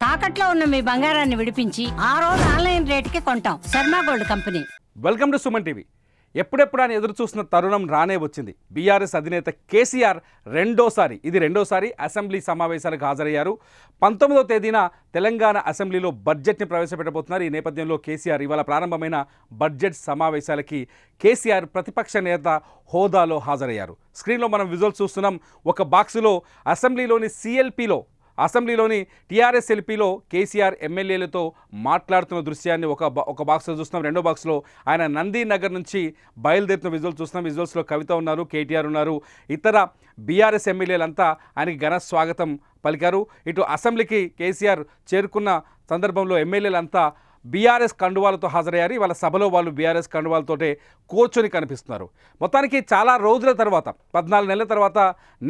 తాకట్లో ఉన్న మీ బంగారాన్ని విడిపించి ఆ రోజు ఆన్లైన్ రేటుకి కొంటాం. Sharma gold company. Welcome to Suman TV. ఎప్పుడెప్పుడు అని ఎదురు చూసిన తరుణం రానే వచ్చింది. బీఆర్ఎస్ అధినేత కేసీఆర్ రెండోసారి అసెంబ్లీ సమావేశాలకు హాజరయ్యారు. 19వ తేదీన తెలంగాణ అసెంబ్లీలో బడ్జెట్ని ప్రవేశపెట్టబోతున్నారు. ఈ నేపథ్యంలో కేసీఆర్ ఇవాళ ప్రారంభమైన బడ్జెట్ సమావేశాలకి కేసీఆర్ ప్రతిపక్ష నేత హోదాలో హాజరయ్యారు. స్క్రీన్లో మనం విజువల్స్ చూస్తున్నాం. ఒక బాక్సులో అసెంబ్లీలోని టీఆర్ఎస్ ఎల్పీలో కేసీఆర్ ఎమ్మెల్యేలతో మాట్లాడుతున్న దృశ్యాన్ని ఒక బాక్స్లో చూస్తున్నాం. రెండో బాక్స్లో ఆయన నందీనగర్ నుంచి బయలుదేరుతున్న విజువల్స్ చూస్తున్నాం. విజువల్స్లో కవిత ఉన్నారు, కేటీఆర్ ఉన్నారు, ఇతర బీఆర్ఎస్ ఎమ్మెల్యేలంతా ఆయనకి ఘన స్వాగతం పలికారు. ఇటు అసెంబ్లీకి కేసీఆర్ చేరుకున్న సందర్భంలో ఎమ్మెల్యేలంతా బీఆర్ఎస్ కండువాలతో హాజరయ్యారు. వాళ్ళ సభలో వాళ్ళు బీఆర్ఎస్ కండువాలతోటే కూర్చొని కనిపిస్తున్నారు. మొత్తానికి చాలా రోజుల తర్వాత 14 నెలల తర్వాత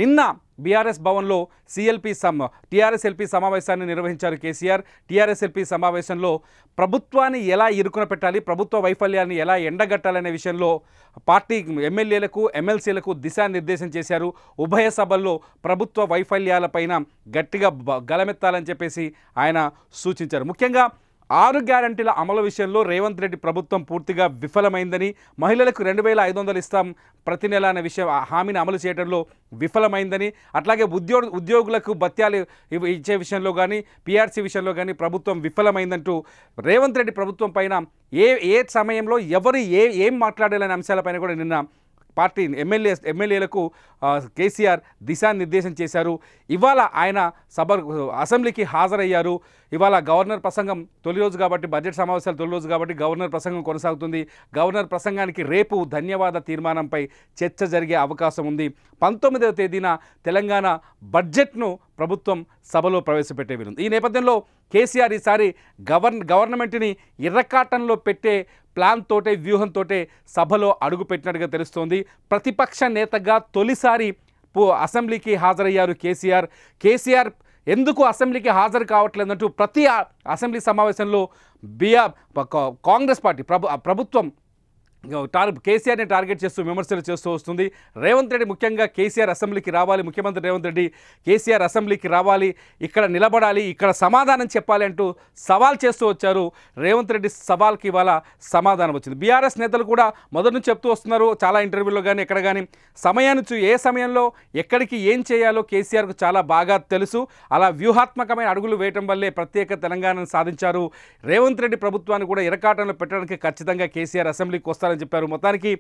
నిన్న బీఆర్ఎస్ భవన్లో టీఆర్ఎస్ ఎల్పీ సమావేశాన్ని నిర్వహించారు కేసీఆర్. టీఆర్ఎస్ ఎల్పీ సమావేశంలో ప్రభుత్వాన్ని ఎలా ఇరుకున పెట్టాలి, ప్రభుత్వ వైఫల్యాన్ని ఎలా ఎండగట్టాలనే విషయంలో పార్టీ ఎమ్మెల్యేలకు ఎమ్మెల్సీలకు దిశానిర్దేశం చేశారు. ఉభయ సభల్లో ప్రభుత్వ వైఫల్యాలపైన గట్టిగా గలమెత్తాలని చెప్పేసి ఆయన సూచించారు. ముఖ్యంగా 6 గ్యారంటీల అమలు విషయంలో రేవంత్ రెడ్డి ప్రభుత్వం పూర్తిగా విఫలమైందని, మహిళలకు 2500 ఇస్తాం ప్రతి నెల అనే హామీని అమలు చేయడంలో విఫలమైందని, అట్లాగే ఉద్యోగులకు భత్యాలు ఇచ్చే విషయంలో కానీ పీఆర్సీ విషయంలో కానీ ప్రభుత్వం విఫలమైందంటూ రేవంత్ రెడ్డి ప్రభుత్వం పైన ఏ సమయంలో ఎవరు ఏం మాట్లాడాలనే అంశాలపైన కూడా నిన్న పార్టీ ఎమ్మెల్యేలకు కేసీఆర్ దిశానిర్దేశం చేశారు. ఇవాళ ఆయన అసెంబ్లీకి హాజరయ్యారు. ఇవాళ గవర్నర్ ప్రసంగం తొలి రోజు కాబట్టి, బడ్జెట్ సమావేశాలు తొలి రోజు కాబట్టి గవర్నర్ ప్రసంగం కొనసాగుతుంది. గవర్నర్ ప్రసంగానికి రేపు ధన్యవాద తీర్మానంపై చర్చ జరిగే అవకాశం ఉంది. 19వ తేదీన తెలంగాణ బడ్జెట్ను ప్రభుత్వం సభలో ప్రవేశపెట్టే వీలుంది. ఈ నేపథ్యంలో కేసీఆర్ ఈసారి గవర్నమెంట్ని ఇర్రకాటంలో పెట్టే ప్లాన్తోటే వ్యూహంతోటే సభలో అడుగుపెట్టినట్టుగా తెలుస్తోంది. ప్రతిపక్ష నేతగా తొలిసారి అసెంబ్లీకి హాజరయ్యారు కేసీఆర్ ఎందుకు అసెంబ్లీకి హాజరు కావట్లేదంటూ ప్రతి అసెంబ్లీ సమావేశంలో కాంగ్రెస్ పార్టీ ప్రభుత్వం కేసీఆర్ని టార్గెట్ చేస్తూ విమర్శలు చేస్తూ వస్తుంది. రేవంత్ రెడ్డి ముఖ్యంగా కేసీఆర్ అసెంబ్లీకి రావాలి, ముఖ్యమంత్రి రేవంత్ రెడ్డి కేసీఆర్ అసెంబ్లీకి రావాలి, ఇక్కడ నిలబడాలి, ఇక్కడ సమాధానం చెప్పాలి అంటూ సవాల్ చేస్తూ వచ్చారు. రేవంత్ రెడ్డి సవాల్కి ఇవాళ సమాధానం వచ్చింది. బీఆర్ఎస్ నేతలు కూడా మొదటి నుంచి చెప్తూ వస్తున్నారు, చాలా ఇంటర్వ్యూలో కానీ ఎక్కడ కానీ ఏ సమయంలో ఎక్కడికి ఏం చేయాలో కేసీఆర్కు చాలా బాగా తెలుసు. అలా వ్యూహాత్మకమైన అడుగులు వేయటం వల్లే ప్రత్యేక తెలంగాణను సాధించారు. రేవంత్ రెడ్డి ప్రభుత్వాన్ని కూడా ఇరకాటంలో పెట్టడానికి ఖచ్చితంగా కేసీఆర్ అసెంబ్లీకి వస్తారని చెప్పారు. మొత్తానికి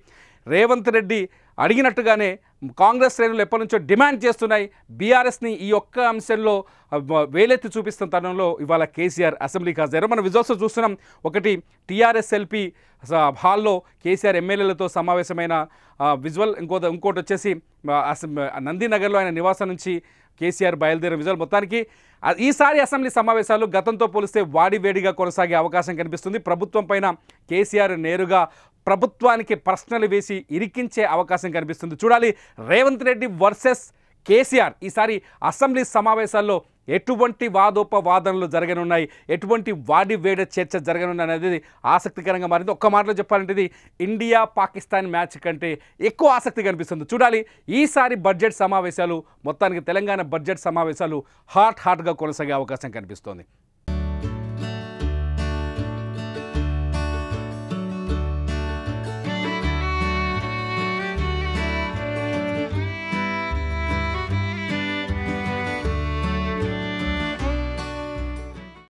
రేవంత్ రెడ్డి అడిగినట్టుగానే కాంగ్రెస్ శ్రేణులు ఎప్పటి నుంచో డిమాండ్ చేస్తున్నాయి. బీఆర్ఎస్ని ఈ ఒక్క అంశంలో వేలెత్తి చూపిస్తున్న తరుణంలో ఇవాళ కేసీఆర్ అసెంబ్లీకి హాజరయ్యారు. మనం విజువల్స్ చూస్తున్నాం. ఒకటి టీఆర్ఎస్ ఎల్పీ హాల్లో కేసీఆర్ ఎమ్మెల్యేలతో సమావేశమైన విజువల్, ఇంకోటి వచ్చేసి నందీనగర్లో ఆయన నివాసం నుంచి కేసీఆర్ బయలుదేరిన విజువల్. మొత్తానికి ఈసారి అసెంబ్లీ సమావేశాలు గతంతో పోలిస్తే వాడివేడిగా కొనసాగే అవకాశం కనిపిస్తుంది. ప్రభుత్వం పైన కేసీఆర్ నేరుగా ప్రభుత్వానికి ప్రశ్నలు వేసి ఇరికించే అవకాశం కనిపిస్తుంది. చూడాలి రేవంత్ రెడ్డి వర్సెస్ కేసీఆర్ ఈసారి అసెంబ్లీ సమావేశాల్లో ఎటువంటి వాదోపవాదనలు జరగనున్నాయి, ఎటువంటి వాడివేడ చర్చ జరగనున్నాయి అనేది ఆసక్తికరంగా మారింది. ఒక్క మాటలో చెప్పాలంటే ఇది ఇండియా పాకిస్తాన్ మ్యాచ్ కంటే ఎక్కువ ఆసక్తి కనిపిస్తుంది. చూడాలి ఈసారి బడ్జెట్ సమావేశాలు, మొత్తానికి తెలంగాణ బడ్జెట్ సమావేశాలు హాట్గా కొనసాగే అవకాశం కనిపిస్తోంది.